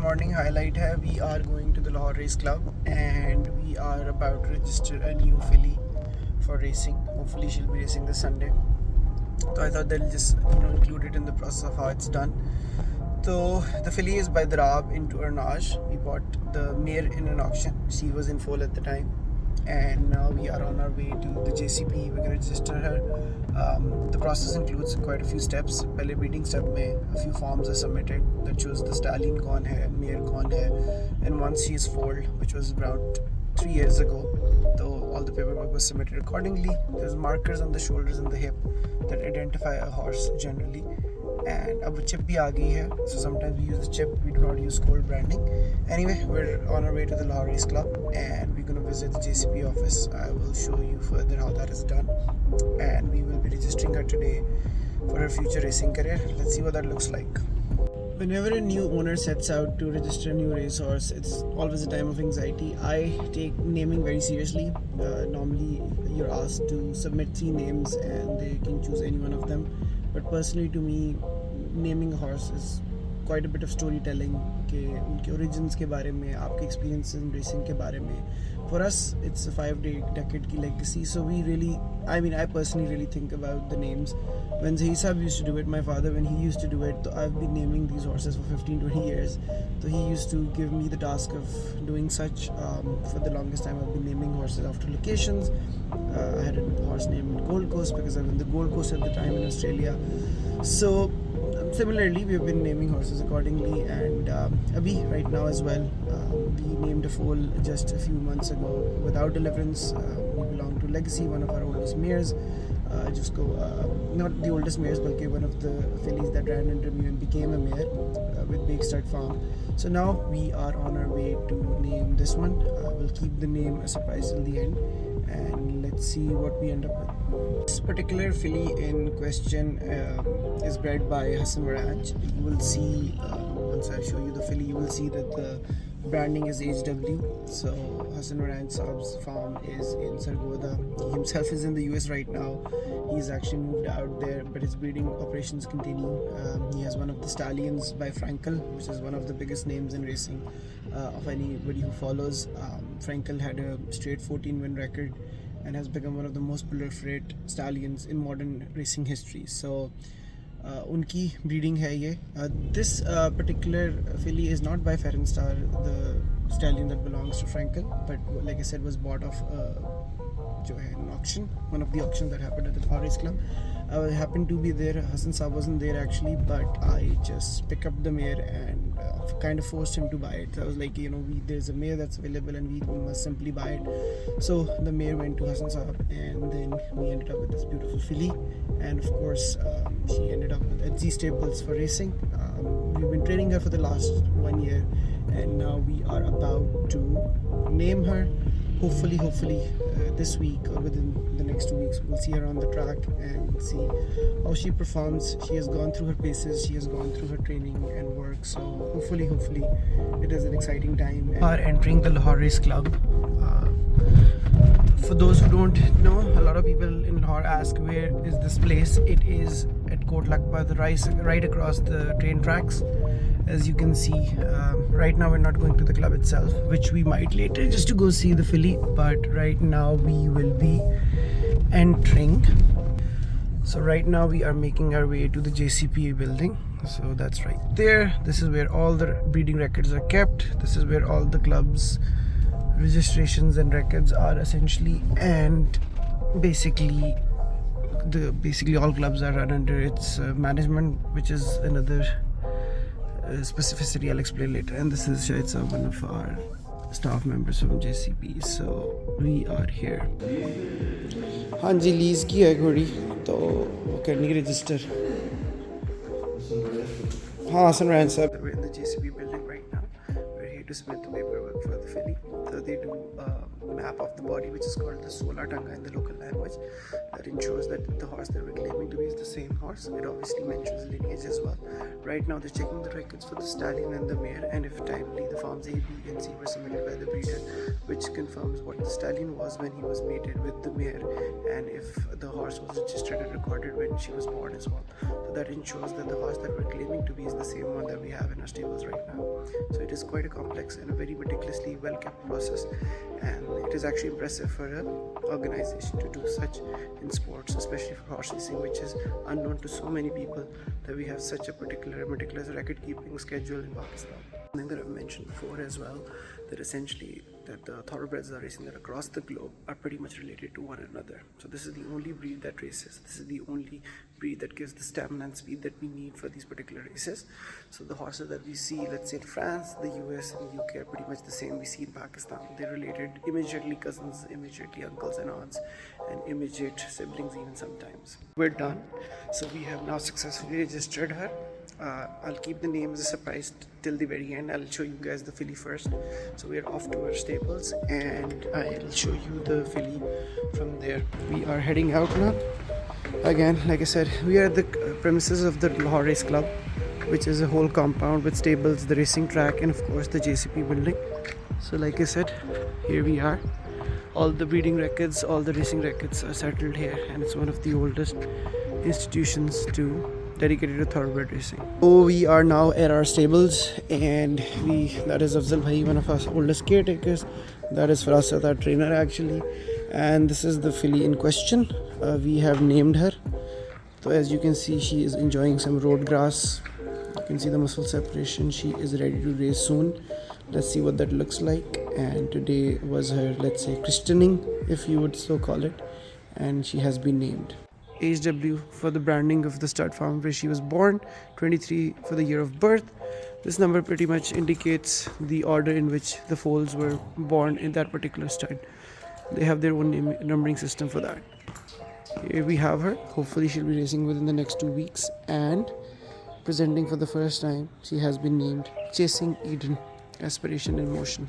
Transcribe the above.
Morning highlight है we are going to the Lahore Race Club and we are about to register a new filly for racing. Hopefully she'll be racing this Sunday. So I thought they'll just include it in the process of how it's done. So the filly is by Drab into Arnaj. We bought the mare in an auction. She was in foal at the time. And now we are on our way to the JCP. We're going to register her. The process includes quite a few steps. पहले breeding step में a few forms are submitted that shows the stallion कौन है, mare कौन है, and once she is foaled, which was about 3 years ago, so all the paperwork was submitted accordingly. There's markers on the shoulders and the hip that identify a horse generally. And अब chip भी आ गई है, so sometimes we use the chip, we do not use cold branding. Anyway, we're on our way to the Lahore Race Club and we're going to visit the JCP office. I will show you further how that is done, and we will be registering her today for her future racing career. Let's see what that looks like. Whenever a new owner sets out to register a new racehorse, it's always a time of anxiety. I take naming very seriously. Normally you're asked to submit 3 names and they can choose any one of them. But personally to me, naming a horse is quite a bit of storytelling के उनके origins के बारे में, आपके experiences in racing के बारे में. For us, it's a 5-decade की legacy. So we really, I personally really think about the names. When Zahi Sahab used to do it, my father, when he used to do it, so I've been naming these horses for 15-20 years. So he used to give me the task of doing such. For the longest time, I've been naming horses after locations. I had a horse named Gold Coast because I was in the Gold Coast at the time in Australia. So similarly, we've been naming horses accordingly, and Abhi right now as well. We named a foal just a few months ago without deliverance. We belong to Legacy, one of our oldest mares. Not the oldest mares, but one of the fillies that ran under me and became a mare with Big Stud Farm. So now we are on our way to name this one. We'll keep the name a surprise till the end, and let's see what we end up with. This particular filly in question is bred by Hassan Ranch. You will see, once I show you the filly, you will see that the branding is HW. So Hassan Ranch Saab's farm is in Sargodha. He himself is in the US right now. He's actually moved out there, but his breeding operations continue. He has one of the stallions by Frankel, which is one of the biggest names in racing of anybody who follows. Frankel had a straight 14-win record and has become one of the most proliferate stallions in modern racing history. So उनकी breeding है ये. This particular filly is not by Ferenstar, the stallion that belongs to Frankel, but like I said, was bought off an auction, one of the auctions that happened at the Lahore Race Club. I happened to be there. Hassan Saab wasn't there actually, but I just picked up the mare and kind of forced him to buy it. So I was like, there's a mare that's available and we must simply buy it. So the mare went to Hassan Saab, and then we ended up with this beautiful filly. And of course, she ended up at Z Stables for racing. We've been training her for the last 1 year, and now we are about to name her. Hopefully this week or within the next 2 weeks, we'll see her on the track and see how she performs. She has gone through her paces, she has gone through her training and work, so hopefully it is an exciting time. We are entering the Lahore Race Club. For those who don't know, a lot of people in Lahore ask, where is this place? It is at Kot Lakpa, right across the train tracks. As you can see, right now we're not going to the club itself, which we might later just to go see the filly, but right now we will be entering. So right now we are making our way to the JCPA building. So that's right there. This is where all the breeding records are kept. This is where all the clubs registrations and records are essentially, and basically all clubs are run under its management, which is another specificity I'll explain later. And this is Shahid Saab, one of our staff members from JCP. So we are here. हाँ जी, lease की है घोड़ी, तो वो करनी register. हाँ, Hassan Ranch Saab. We're in the JCP building right now. We're here to submit the paperwork for the filly. So they do a map of the body, which is called the Solar Tanga in the local language. That ensures that the horse that we're claiming to be is the same horse. It obviously mentions lineage as well. Right now they're checking the records for the stallion and the mare, and if timely, the forms A, B and C were submitted by the breeder, which confirms what the stallion was when he was mated with the mare, and if the horse was registered and recorded when she was born as well. So that ensures that the horse that we're claiming to be is the same one that we have in our stables right now. So it is quite a complex and a very meticulously well kept process, and it is actually impressive for an organization to do such in sports, especially for horse racing, which is unknown to so many people, that we have such a particular meticulous record keeping schedule in Pakistan. Something that I've mentioned before as well, that essentially that the thoroughbreds that are racing that across the globe are pretty much related to one another. So this is the only breed that races. This is the only breed that gives the stamina and speed that we need for these particular races. So the horses that we see, let's say in France, the US and the UK, are pretty much the same we see in Pakistan. They're related, immediately cousins, immediately uncles and aunts, and immediate siblings even sometimes. We're done. So we have now successfully registered her. I'll keep the name as a surprise till the very end. I'll show you guys the filly first. So we are off to our stables and I'll show you the filly from there. We are heading out now. Again, like I said, we are at the premises of the Lahore Race Club, which is a whole compound with stables, the racing track and of course the JCP building. So like I said, here we are. All the breeding records, all the racing records are settled here, and it's one of the oldest institutions dedicated to thoroughbred racing. So we are now at our stables, and that is Afzal Bhai, one of our oldest caretakers. That is Farasat, our trainer actually, and this is the filly in question. We have named her. So as you can see, she is enjoying some road grass. You can see the muscle separation. She is ready to race soon. Let's see what that looks like. And today was her, let's say, christening, if you would so call it, and she has been named. HW for the branding of the stud farm where she was born, 23 for the year of birth. This number pretty much indicates the order in which the foals were born in that particular stud. They have their own numbering system for that. Here we have her. Hopefully she'll be racing within the next 2 weeks, and presenting for the first time, she has been named Chasing Eden, Aspiration in Motion.